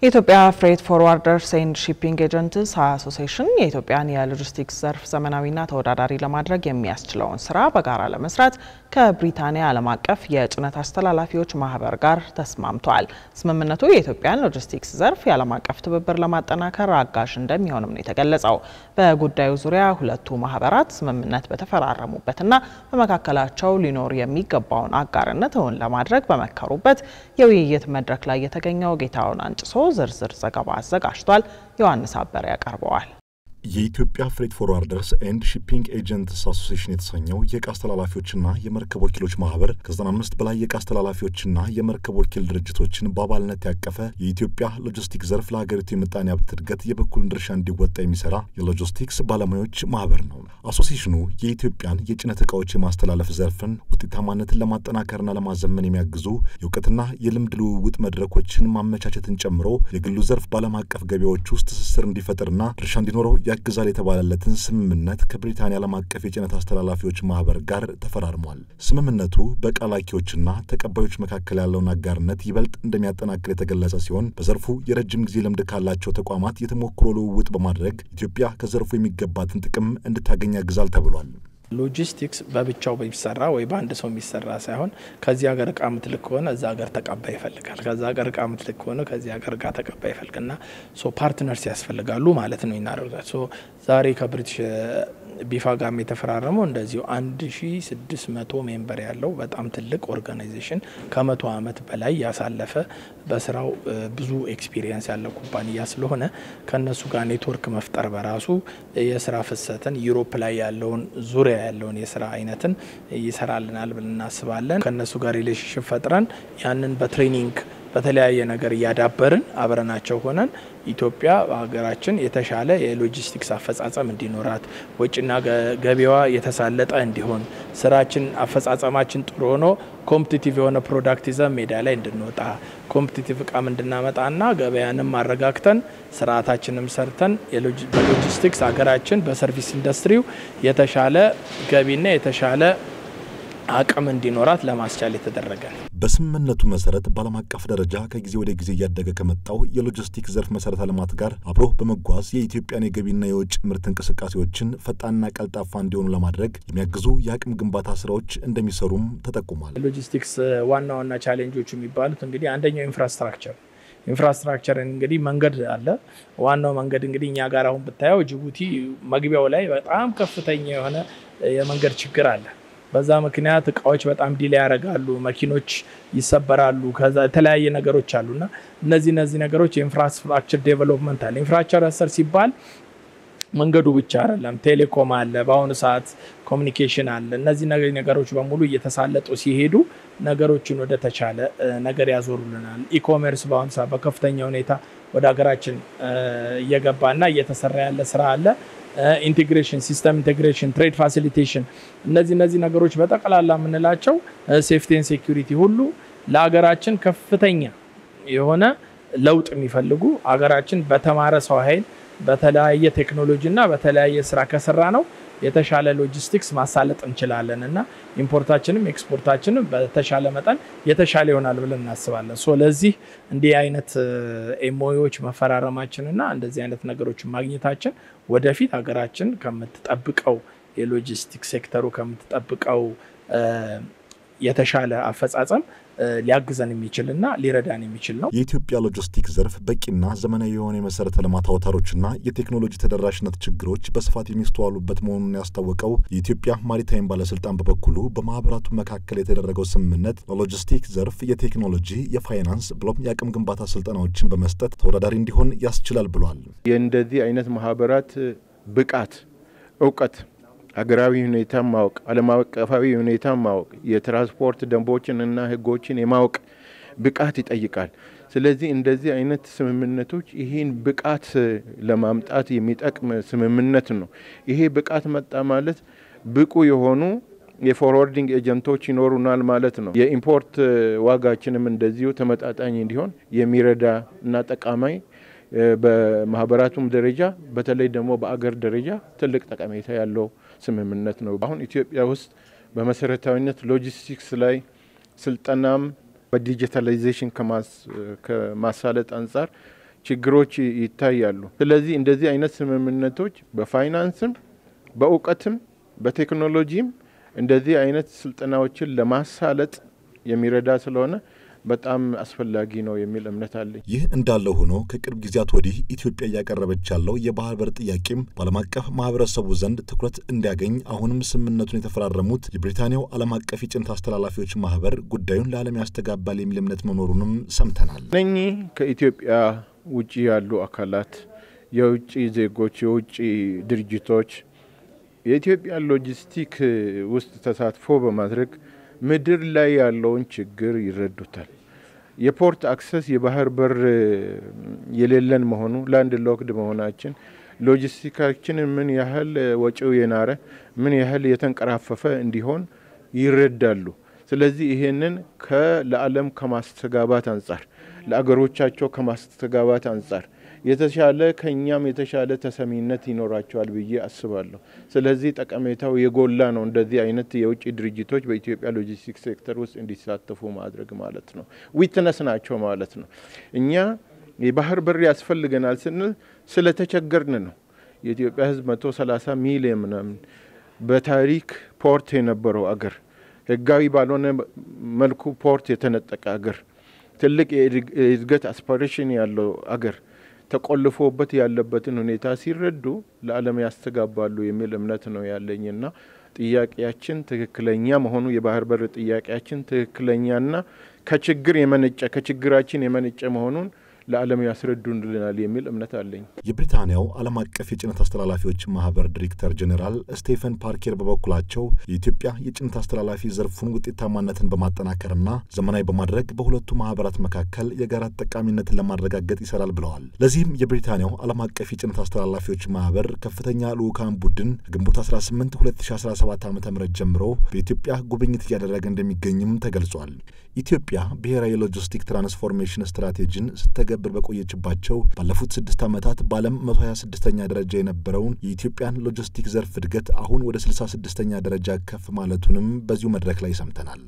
የኢትዮጵያ ፍሬት ፎርዋርደርስ ኤንድ ሺፒንግ ኤጀንትስ አሶሲዬሽን የኢትዮጵያን የሎጂስቲክስ ዘርፍ ዘመናዊና ተወዳዳሪ ለማድረግ የሚያስችለውን ስራ በጋራ ለመስራት ከብሪታንያ ዓለም አቀፍ የጭነት አስተላላፊዎች ማህበር ጋር ተስማምቷል። ስምምነቱ የኢትዮጵያን ሎጂስቲክስ ዘርፍ የዓለም አቀፍ ትብብር ለማጠናከር አጋዥ እንደሚሆንም ነው የተገለጸው። በጉዳዩ ዙሪያ ሁለቱ ማህበራት ስምምነት በተፈራረሙበትና በመካከላቸው ሊኖር የሚገባውን አጋርነት እውን ለማድረግ በመከሩበት የውይይት መድረክ ላይ የተገኘው ጌታውን አንጭሶ ዝርዝር ዘገባ አዘጋጅቷል። ዮሐንስ አበረ ያቀርበዋል። የኢትዮጵያ ፍሬት ፎርዋርደርስ ኤንድ ሺፒንግ ኤጀንትስ አሶሲዬሽን የተሰኘው የዕቃ አስተላላፊዎችና የመርከብ ወኪሎች ማህበር ከ95 በላይ የዕቃ አስተላላፊዎችና የመርከብ ወኪል ድርጅቶችን በአባልነት ያቀፈ የኢትዮጵያ ሎጂስቲክስ ዘርፍ ለሀገሪቱ የምጣኔ ሀብት እድገት የበኩሉን ድርሻ እንዲወጣ የሚሰራ የሎጂስቲክስ ባለሙያዎች ማህበር ነው። አሶሲዬሽኑ የኢትዮጵያን የጭነት ዕቃዎች የማስተላለፍ ዘርፍን ውጤታማነትን ለማጠናከርና ለማዘመን የሚያግዙ የእውቀትና የልምድ ልውውጥ መድረኮችን ማመቻቸትን ጨምሮ የግሉ ዘርፍ በዓለም አቀፍ ገበያዎች ውስጥ ትስስር እንዲፈጠርና ድርሻ እንዲኖረው ያግዛል የተባለለትን ስምምነት ከብሪታንያ ዓለም አቀፍ የጭነት አስተላላፊዎች ማህበር ጋር ተፈራርሟል። ስምምነቱ በቃላኪዎችና ተቀባዮች መካከል ያለውን አጋርነት ይበልጥ እንደሚያጠናክር የተገለጸ ሲሆን በዘርፉ የረጅም ጊዜ ልምድ ካላቸው ተቋማት የተሞክሮ ልውውጥ በማድረግ ኢትዮጵያ ከዘርፉ የሚገባትን ጥቅም እንድታገኝ ያግዛል ተብሏል። ሎጂስቲክስ በብቻው በሚሰራ ወይ በአንድ ሰው የሚሰራ ሳይሆን ከዚህ ሀገር ዕቃ ምትልክ ከሆነ እዛ ሀገር ተቀባይ ይፈልጋል። ከዛ ሀገር ዕቃ ምትልክ ከሆነ ከዚህ ሀገር ዕቃ ተቀባይ ይፈልግና ፓርትነርስ ያስፈልጋሉ ማለት ነው ይናረጋል። ዛሬ ከብሪቲሽ ቢፋ ጋር የተፈራረመው እንደዚሁ 1600 ሜምበር ያለው በጣም ትልቅ ኦርጋናይዜሽን ከ100 ዓመት በላይ ያሳለፈ በስራው ብዙ ኤክስፒሪየንስ ያለው ኩባንያ ስለሆነ ከነሱ ጋር ኔትወርክ መፍጠር በራሱ የስራ ፍሰትን ዩሮፕ ላይ ያለውን ዙሪያ ያለውን የስራ አይነትን ይሰራልናል ብለን እናስባለን። ከነሱ ጋር ሪሌሽንሺፕ ፈጥረን ያንን በትሬኒንግ በተለያየ ነገር ያዳበርን አብረናቸው ሆነን ኢትዮጵያ ሀገራችን የተሻለ የሎጂስቲክስ አፈጻጸም እንዲኖራት ወጪና ገቢዋ የተሳለጠ እንዲሆን ስራችን አፈጻጸማችን ጥሩ ሆኖ ኮምፒቲቲቭ የሆነ ፕሮዳክት ይዘን ሜዳ ላይ እንድንወጣ ኮምፒቲቲቭ ዕቃም እንድናመጣና ገበያንም ማረጋግተን ስርዓታችንም ሰርተን በሎጂስቲክስ ሀገራችን በሰርቪስ ኢንዱስትሪው የተሻለ ገቢና የተሻለ አቅም እንዲኖራት ለማስቻል የተደረገ ነው። በስምምነቱ መሰረት በዓለም አቀፍ ደረጃ ከጊዜ ወደ ጊዜ እያደገ ከመጣው የሎጂስቲክስ ዘርፍ መሰረተ ልማት ጋር አብሮ በመጓዝ የኢትዮጵያን የገቢና የውጭ ምርት እንቅስቃሴዎችን ፈጣንና ቀልጣፋ እንዲሆኑ ለማድረግ የሚያግዙ የአቅም ግንባታ ስራዎች እንደሚሰሩም ተጠቁሟል። ሎጂስቲክስ ዋና ቻሌንጆች የሚባሉት እንግዲህ አንደኛው ኢንፍራስትራክቸር እንግዲህ መንገድ አለ። ዋናው መንገድ እንግዲህ እኛ ጋር አሁን ብታየው ጅቡቲ መግቢያው ላይ በጣም ከፍተኛ የሆነ የመንገድ ችግር አለ። በዛ ምክንያት እቃዎች በጣም ዲሌ ያደርጋሉ፣ መኪኖች ይሰበራሉ፣ ከዛ የተለያየ ነገሮች አሉና እነዚህ ነገሮች የኢንፍራስትራክቸር ዴቨሎፕመንት አለ። ኢንፍራስትራክቸር ሲባል መንገዱ ብቻ አይደለም፣ ቴሌኮም አለ፣ በአሁኑ ሰዓት ኮሚኒኬሽን አለ። እነዚህ ነገሮች በሙሉ እየተሳለጡ ሲሄዱ ነገሮችን ወደ ተቻለ ነገር ያዞሩልናል። ኢኮሜርስ በአሁኑ ሰዓት በከፍተኛ ሁኔታ ወደ ሀገራችን እየገባና እየተሰራ ያለ ስራ አለ። ኢንቴግሬሽን ሲስተም ኢንቴግሬሽን ትሬድ ፋሲሊቴሽን እነዚህ ነገሮች በጠቅላላ የምንላቸው ሴፍቲ ኤንድ ሴኩሪቲ ሁሉ ለሀገራችን ከፍተኛ የሆነ ለውጥ የሚፈልጉ ሀገራችን በተማረ ሰው ኃይል በተለያየ ቴክኖሎጂና በተለያየ ስራ ከሰራ ነው የተሻለ ሎጂስቲክስ ማሳለጥ እንችላለንና ኢምፖርታችንም ኤክስፖርታችንም በተሻለ መጠን የተሻለ ይሆናል ብለን እናስባለን። ለዚህ እንዲህ አይነት ኤምኦዩዎች መፈራረማችንና እንደዚህ አይነት ነገሮች ማግኘታችን ወደፊት ሀገራችን ከምትጠብቀው የሎጂስቲክስ ሴክተሩ ከምትጠብቀው የተሻለ አፈጻጸም ሊያግዘን የሚችልና ሊረዳን የሚችል ነው። የኢትዮጵያ ሎጂስቲክስ ዘርፍ በቂና ዘመናዊ የሆነ የመሰረተ ልማት አውታሮችና የቴክኖሎጂ ተደራሽነት ችግሮች በስፋት የሚስተዋሉበት መሆኑን ያስታወቀው የኢትዮጵያ ማሪታይም ባለስልጣን በበኩሉ በማህበራቱ መካከል የተደረገው ስምምነት ለሎጂስቲክስ ዘርፍ የቴክኖሎጂ፣ የፋይናንስ ብሎም የአቅም ግንባታ ስልጠናዎችን በመስጠት ተወዳዳሪ እንዲሆን ያስችላል ብሏል። የእንደዚህ አይነት ማህበራት ብቃት፣ እውቀት፣ ሀገራዊ ሁኔታ ማወቅ፣ ዓለም አቀፋዊ ሁኔታ ማወቅ፣ የትራንስፖርት ደንቦችንና ህጎችን የማወቅ ብቃት ይጠይቃል። ስለዚህ እንደዚህ አይነት ስምምነቶች ይሄን ብቃት ለማምጣት የሚጠቅም ስምምነት ነው። ይሄ ብቃት መጣ ማለት ብቁ የሆኑ የፎርዋርዲንግ ኤጀንቶች ይኖሩናል ማለት ነው። የኢምፖርት ዋጋችንም እንደዚሁ ተመጣጣኝ እንዲሆን የሚረዳ እና ጠቃሚ በማህበራቱም ደረጃ በተለይ ደግሞ በአገር ደረጃ ትልቅ ጠቀሜታ ያለው ስምምነት ነው። አሁን ኢትዮጵያ ውስጥ በመሰረታዊነት ሎጂስቲክስ ላይ ስልጠናም በዲጂታላይዜሽን ከማሳለጥ አንፃር ችግሮች ይታያሉ። ስለዚህ እንደዚህ አይነት ስምምነቶች በፋይናንስም በእውቀትም በቴክኖሎጂም እንደዚህ አይነት ስልጠናዎችን ለማሳለጥ የሚረዳ ስለሆነ በጣም አስፈላጊ ነው የሚል እምነት አለኝ። ይህ እንዳለው ሆኖ ከቅርብ ጊዜያት ወዲህ ኢትዮጵያ ያቀረበች ያለው የባህር በር ጥያቄም በዓለም አቀፍ ማህበረሰቡ ዘንድ ትኩረት እንዲያገኝ አሁንም ስምምነቱን የተፈራረሙት የብሪታንያው ዓለም አቀፍ የጭነት አስተላላፊዎች ማህበር ጉዳዩን ለዓለም ያስተጋባል የሚል እምነት መኖሩንም ሰምተናል። እነኚህ ከኢትዮጵያ ውጪ ያሉ አካላት የውጪ ዜጎች የውጪ ድርጅቶች የኢትዮጵያ ሎጂስቲክ ውስጥ ተሳትፎ በማድረግ ምድር ላይ ያለውን ችግር ይረዱታል። የፖርት አክሰስ የባህር በር የሌለን መሆኑ ላንድ ሎክድ መሆናችን ሎጂስቲካችን ምን ያህል ወጪው የናረ ምን ያህል የተንቀራፈፈ እንዲሆን ይረዳሉ። ስለዚህ ይሄንን ለዓለም ከማስተጋባት አንፃር ለአገሮቻቸው ከማስተጋባት አንፃር የተሻለ ከኛም የተሻለ ተሰሚነት ይኖራቸዋል ብዬ አስባለሁ። ስለዚህ ጠቀሜታው የጎላ ነው። እንደዚህ አይነት የውጭ ድርጅቶች በኢትዮጵያ ሎጂስቲክስ ሴክተር ውስጥ እንዲሳተፉ ማድረግ ማለት ነው። ዊትነስ ናቸው ማለት ነው። እኛ የባህር በር ያስፈልገናል ስንል ስለተቸገርን ነው። የኢትዮጵያ ሕዝብ 130 ሚሊዮን ምናምን በታሪክ ፖርት የነበረው አገር ህጋዊ ባልሆነ መልኩ ፖርት የተነጠቀ አገር ትልቅ የእድገት አስፒሬሽን ያለው አገር ተቆልፎበት ያለበትን ሁኔታ ሲረዱ ለዓለም ያስተጋባሉ የሚል እምነት ነው ያለኝና ጥያቄያችን ትክክለኛ መሆኑ የባህር በር ጥያቄያችን ትክክለኛና ከችግራችን የመነጨ መሆኑን ለዓለም ያስረዱልናል የሚል እምነት አለኝ። የብሪታንያው ዓለም አቀፍ የጭነት አስተላላፊዎች ማህበር ዳይሬክተር ጀነራል ስቴፈን ፓርኬር በበኩላቸው የኢትዮጵያ የጭነት አስተላላፊ ዘርፉን ውጤታማነትን በማጠናከርና ዘመናዊ በማድረግ በሁለቱ ማህበራት መካከል የጋራ ተጠቃሚነትን ለማረጋገጥ ይሰራል ብለዋል። ለዚህም የብሪታንያው ዓለም አቀፍ የጭነት አስተላላፊዎች ማህበር ከፍተኛ ልዑካን ቡድን ግንቦት 18 2017 ዓ.ም ጀምሮ በኢትዮጵያ ጉብኝት እያደረገ እንደሚገኝም ተገልጿል። ኢትዮጵያ ብሔራዊ ሎጂስቲክ ትራንስፎርሜሽን ስትራቴጂን ስትተገብር በቆየችባቸው ባለፉት 6 ዓመታት በዓለም 126ኛ ደረጃ የነበረውን የኢትዮጵያን ሎጂስቲክ ዘርፍ እድገት አሁን ወደ 66ኛ ደረጃ ከፍ ማለቱንም በዚሁ መድረክ ላይ ሰምተናል።